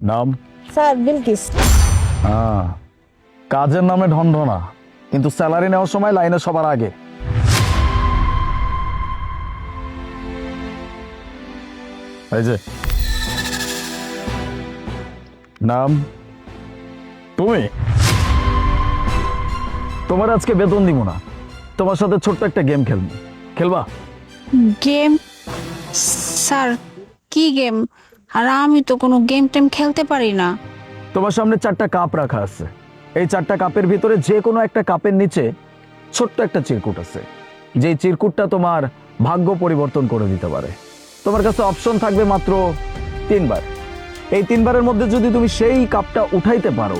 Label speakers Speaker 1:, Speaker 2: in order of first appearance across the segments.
Speaker 1: নাম?
Speaker 2: স্যার বিলকিস।
Speaker 1: কাজের নামে ঢনঢনা, কিন্তু স্যালারি নেওয়ার সময় লাইনে সবার আগে। এই যে নাম, তুমি? তোমার আজকে বেতন দিব না, তোমার সাথে ছোট্ট একটা গেম খেলবো, খেলবা?
Speaker 2: গেম? স্যার কি গেম? আর আমি তো কোনো গেম টেম খেলতে পারি না।
Speaker 1: তোমার সামনে 4টা কাপ রাখা আছে, এই 4টা কাপের ভিতরে যে কোনো একটা কাপের নিচে ছোট্ট একটা চিরকুট আছে, যেই চিরকুটটা তোমার ভাগ্য পরিবর্তন করে দিতে পারে। তোমার কাছে অপশন থাকবে মাত্র 3বার। এই 3বারের মধ্যে যদি তুমি সেই কাপটা উঠাইতে পারো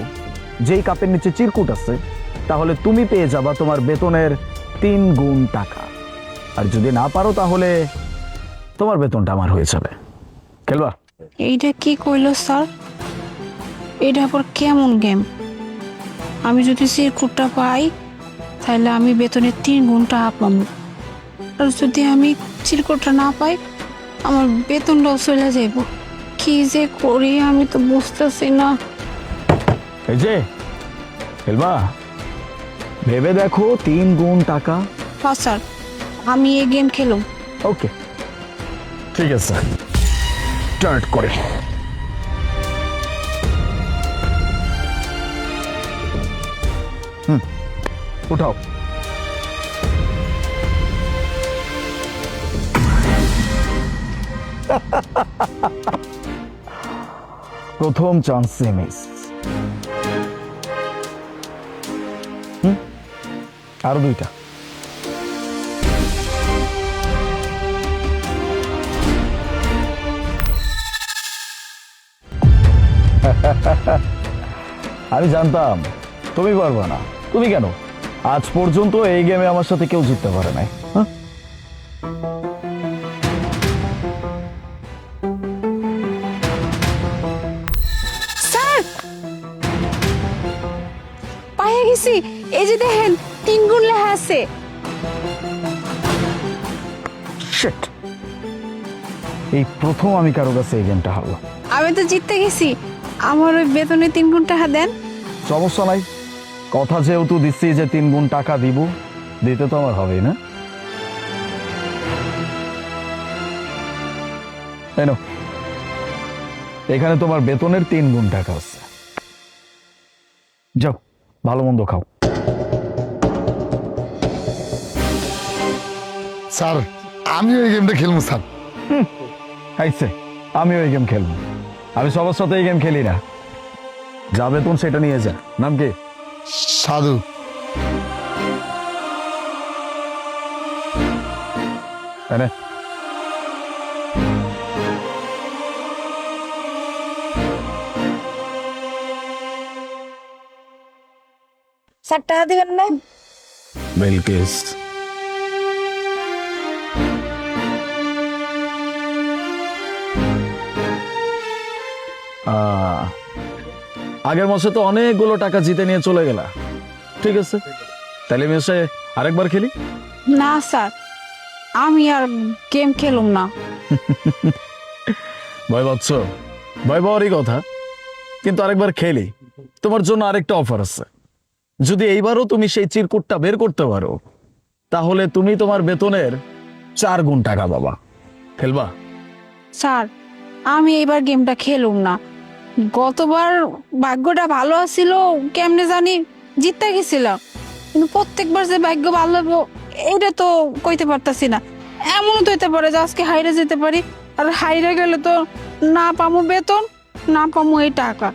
Speaker 1: যেই কাপের নিচে চিরকুট আছে, তাহলে তুমি পেয়ে যাবা তোমার বেতনের 3 গুণ টাকা। আর যদি না পারো তাহলে তোমার বেতনটা আমার হয়ে যাবে। খেলবা?
Speaker 2: এইটা কি কইলো স্যার? এটা আবার কেমন গেম? আমি যদি চিরকুটটা পাই তাহলে আমি বেতনের 3 গুণ টাকা পাবো, আর যদি আমি চিরকুটটা না পাই আমার বেতনটাও চলে যাইব। কি যে করি আমি তো বুঝতেছি না।
Speaker 1: এই যে খেলবা, ভেবে দেখো 3 গুণ টাকা।
Speaker 2: হ্যাঁ স্যার, আমি এই গেম খেলুম।
Speaker 1: ওকে, ঠিক আছে, স্টার্ট করে। উঠাও। প্রথম চান্সে মিস। আরো 2টা। আমি জানতাম তুমি পারবে না। তুমি কেন? আজ পর্যন্ত এই গেমে আমার সাথে কেউ জিততে পারে নাই।
Speaker 2: স্যার পাইয়া গেছি, এই যে দেখেন 3 গুণ লেখা আছে।
Speaker 1: Shit! এই প্রথম আমি কারো কাছে এই গেমটা হারলাম।
Speaker 2: আমি তো জিততে গেছি, আমার ওই বেতনে 3 গুণ টাকা দেন।
Speaker 1: সমস্যা নাই, কথা যেহেতু দিচ্ছি যে 3 গুণ টাকা দিব, দিতে তো আমার হবেই না। এই নাও, এখানে তোমার বেতনের 3 গুণ টাকা আছে। যাও, ভালো মন্দ খাও।
Speaker 3: স্যার আমি ওই গেমটা খেলবো স্যার।
Speaker 1: আইছে, আমি ওই গেম খেলবো। আমি সবার সাথে এই গেম খেলি না। যা বেতন সেটা নিয়ে যা। নাম কি?
Speaker 3: সাধু।
Speaker 1: এনে।
Speaker 2: স্যার টাকা দিবেন না?
Speaker 1: বিলকিস, আগের মাসে তো অনেকগুলো টাকা জিতে নিয়ে চলে গেলা। ঠিক আছে, তাহলে মেসে আরেকবার খেলি।
Speaker 2: না স্যার, আমি আর গেম খেলুম না।
Speaker 1: ভয় পাচ্ছ? ভয় পাওয়ারই কথা, কিন্তু আরেকবার খেলি। তোমার জন্য আরেকটা অফার আছে। যদি এইবারও তুমি সেই চিরকুটটা বের করতে পারো, তাহলে তুমি তোমার বেতনের 4 গুণ টাকা পাবা। খেলবা?
Speaker 2: স্যার আমি এবার গেমটা খেলুম না। গতবার ভাগ্যটা ভালো ছিল, কেমনে জানি জিততে গেছিলাম, কিন্তু প্রত্যেকবার যে ভাগ্য ভালো হবো এটা তো কইতে পারতাছি না। এমনও তো হইতে পারে যে আজকে হাইরে যেতে পারি, আর হাইরে গেলে তো না পামো বেতন, না পামো এই টাকা,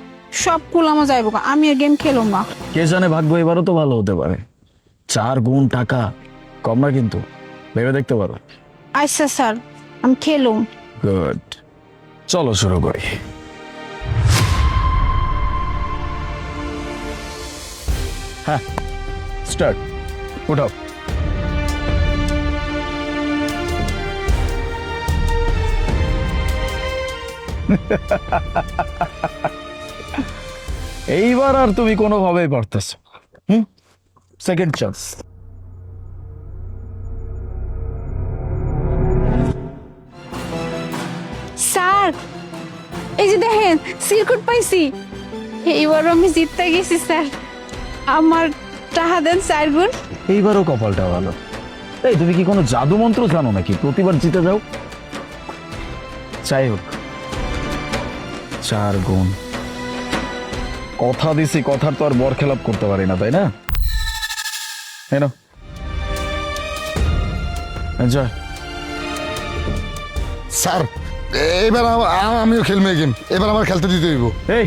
Speaker 2: সব কুলামো যাইবো। আমি আর গেম খেলুম না।
Speaker 1: কে জানে, ভাগ্য এবারও তো ভালো হতে পারে। 4 গুণ টাকা কম না, কিন্তু ভেবে দেখতে পারো।
Speaker 2: আচ্ছা স্যার, আমি খেলুম।
Speaker 1: গুড, চলো শুরু করি। হ্যাঁ, স্টার্ট। উঠাও। এইবার আর তুমি কোনোভাবেই পারতেছ। Second chance.
Speaker 2: স্যার এই যে দেখেন সিরকুট পাইছি, এইবার আমি জিততে গেছি স্যার। আমার টাকা দেন 4 গুণ।
Speaker 1: এইবারও কপালটা ভালো। এই তুমি কি কোনো জাদু মন্ত্র জানো নাকি প্রতিবার জিতে যাও? যাই হোক, 4 গুণ। কথা দিছি, কথার তো আর বরখেলাপ করতে পারি না, তাই না? এনো এনজয়।
Speaker 3: স্যার এবার আমিও খেলবো এই গেম, এবার আমার খেলতে দিতে হইব।
Speaker 1: এই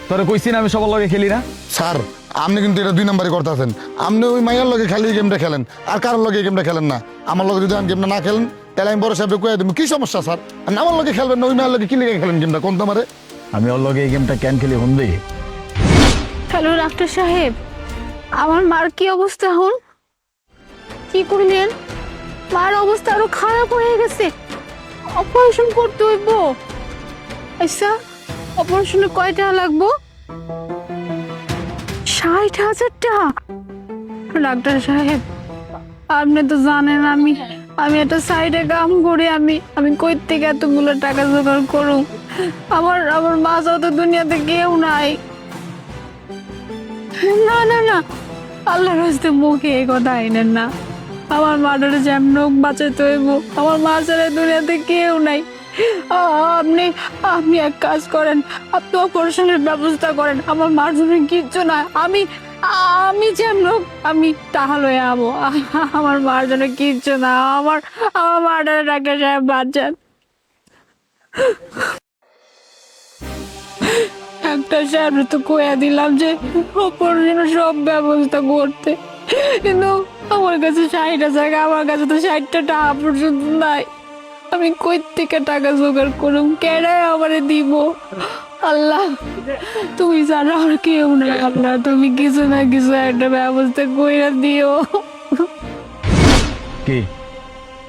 Speaker 1: তোরে কইছি না আমি সবার লগে খেলি না?
Speaker 3: স্যার আপনি কিন্তু এটা 2 নম্বরই করতেছেন। আপনি ওই মাইয়ার লগে খালি এই গেমটা খেলেন, আর কারোর লগে এই গেমটা খেলেন না। আমার লগে যদি গেমটা না খেলেন তাহলে আমি বড় সাহেবকে কয়ে দেবো। কি সমস্যা স্যার? আর আমার লগে খেলবেন না, ওই মায়ের লগে কি লেগে খেলেন গেমটা কোন তোমারে?
Speaker 1: আমি ওর লগে এই গেমটা কেন খেলি হুন্দি?
Speaker 2: হ্যালো ডাক্তার সাহেব, আমার মার কি অবস্থা হন? কি করলেন? মার অবস্থা আরো খারাপ হয়ে গেছে, অপারেশন করতে হইব। আচ্ছা অপারেশনে কয় টাকা লাগবো? 60,000 টাকা? ডাক্তার সাহেব আপনি তো জানেন আমি একটা সাইডে কাম করি, আমি কই থেকে এতগুলো টাকা জোগাড় করুম? আমার মা যত দুনিয়াতে কেউ নাই। না না না, আল্লাহর রাস্তে মুখে এই কথা আইনেন না। আমার মাটারে যেমন হোক বাঁচাইতে হইব, আমার মা ছাড়া দুনিয়াতে কেউ নাই। আপনি আপনি এক কাজ করেন, আপনি অপারেশনের ব্যবস্থা করেন। আমার মার জন্য কিচ্ছু না, আমি যেমন হোক আমি টাকা লয়ে আবো। আমার মার জন্য কিচ্ছু না, আমার মাটারে ডাক্তার সাহেব বাঁচান। একটা সাহেব তো কইয়া দিলাম যে অপারেশনের সব ব্যবস্থা করতে, কিন্তু আমার কাছে 60,000, আমার কাছে তো 60টা টাকা পর্যন্ত নাই। আমি কই থেকে টাকা জোগাড় করুম? কেডাই আমারে দিব? আল্লাহ তুমি জানো আর কেউ নাই। আল্লাহ তুমি কিছু না কিছু একটা ব্যবস্থা কইরা দিও।
Speaker 1: কি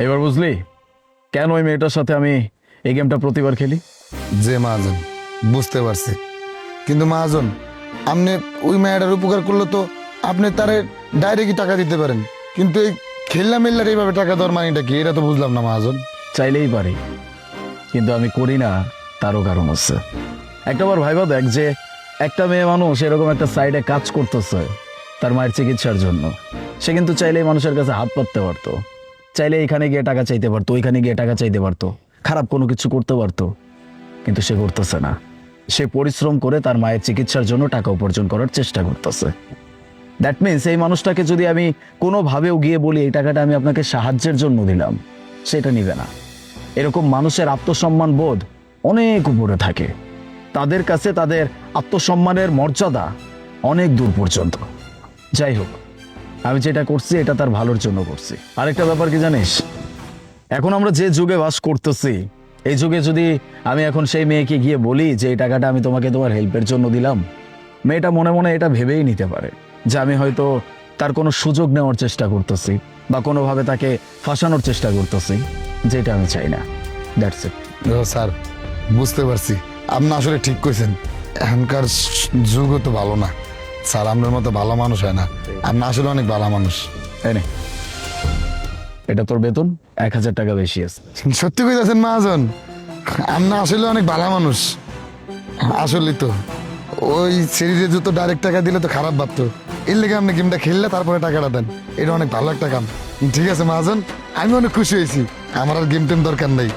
Speaker 1: এবার বুঝলি কেন ওই মেয়েটার সাথে আমি এই গেমটা প্রতিবার খেলি?
Speaker 3: যে মহাজন বুঝতে পারছি, কিন্তু মহাজন আপনি ওই মেয়েটার উপকার করলে তো আপনি তারে ডাইরেক্টই টাকা দিতে পারেন, কিন্তু এই খেলনা মেললার এইভাবে টাকা দেওয়ার মানিটা কি এটা তো বুঝলাম না মহাজন।
Speaker 1: চাইলেই পারি, কিন্তু আমি করি না, তারও কারণ আছে। একটাবার ভাইবা দেখ যে একটা মেয়ে মানুষ এরকম একটা সাইডে কাজ করতেছে তার মায়ের চিকিৎসার জন্য, সে কিন্তু চাইলেই মানুষের কাছে হাত পাততে পারতো, চাইলে এখানে গিয়ে টাকা চাইতে পারতো, ওইখানে গিয়ে টাকা চাইতে পারতো, খারাপ কোনো কিছু করতে পারতো, কিন্তু সে করতেছে না। সে পরিশ্রম করে তার মায়ের চিকিৎসার জন্য টাকা উপার্জন করার চেষ্টা করতেছে। দ্যাট মিনস এই মানুষটাকে যদি আমি কোনোভাবেও গিয়ে বলি এই টাকাটা আমি আপনাকে সাহায্যের জন্য দিলাম, সেটা নিবে না। এরকম মানুষের আত্মসম্মান বোধ অনেক উপরে থাকে, তাদের কাছে তাদের আত্মসম্মানের মর্যাদা অনেক দূর পর্যন্ত। যাই হোক, আমি যেটা করছি এটা তার ভালোর জন্য করছি। আরেকটা ব্যাপার কি জানিস, এখন আমরা যে যুগে বাস করতেছি, এই যুগে যদি আমি এখন সেই মেয়েকে গিয়ে বলি যে এই টাকাটা আমি তোমাকে তোমার হেল্পের জন্য দিলাম, মেয়েটা মনে মনে এটা ভেবেই নিতে পারে যে আমি হয়তো তার কোনো সুযোগ নেওয়ার চেষ্টা করতেছি বা কোনোভাবে তাকে ফাঁসানোর চেষ্টা করতেছি, যেটা আমি চাই না। That's it.
Speaker 3: স্যার বুঝতে পারছি, আপনি আসলে ঠিক কইছেন, এখনকার যুগও তো ভালো না স্যার, আপনার মতো ভালো মানুষ হয় না, আপনি আসলে অনেক ভালো মানুষ।
Speaker 1: এনে এটা তোর বেতন, 1,000 টাকা বেশি আছে।
Speaker 3: সত্যি কইতাছেন মহাজন, আপনি আসলে অনেক ভালো মানুষ। আসলে তো ওই সিরিজে যত ডাইরেক্ট টাকা দিলে তো খারাপ ভাবতো, এর লেগে আপনি গেমটা খেললে তারপরে টাকাটা দেন, এটা অনেক ভালো একটা কাম। ঠিক আছে মহাজন, আমি অনেক খুশি হয়েছি, আমার আর গেম টেম দরকার নেই।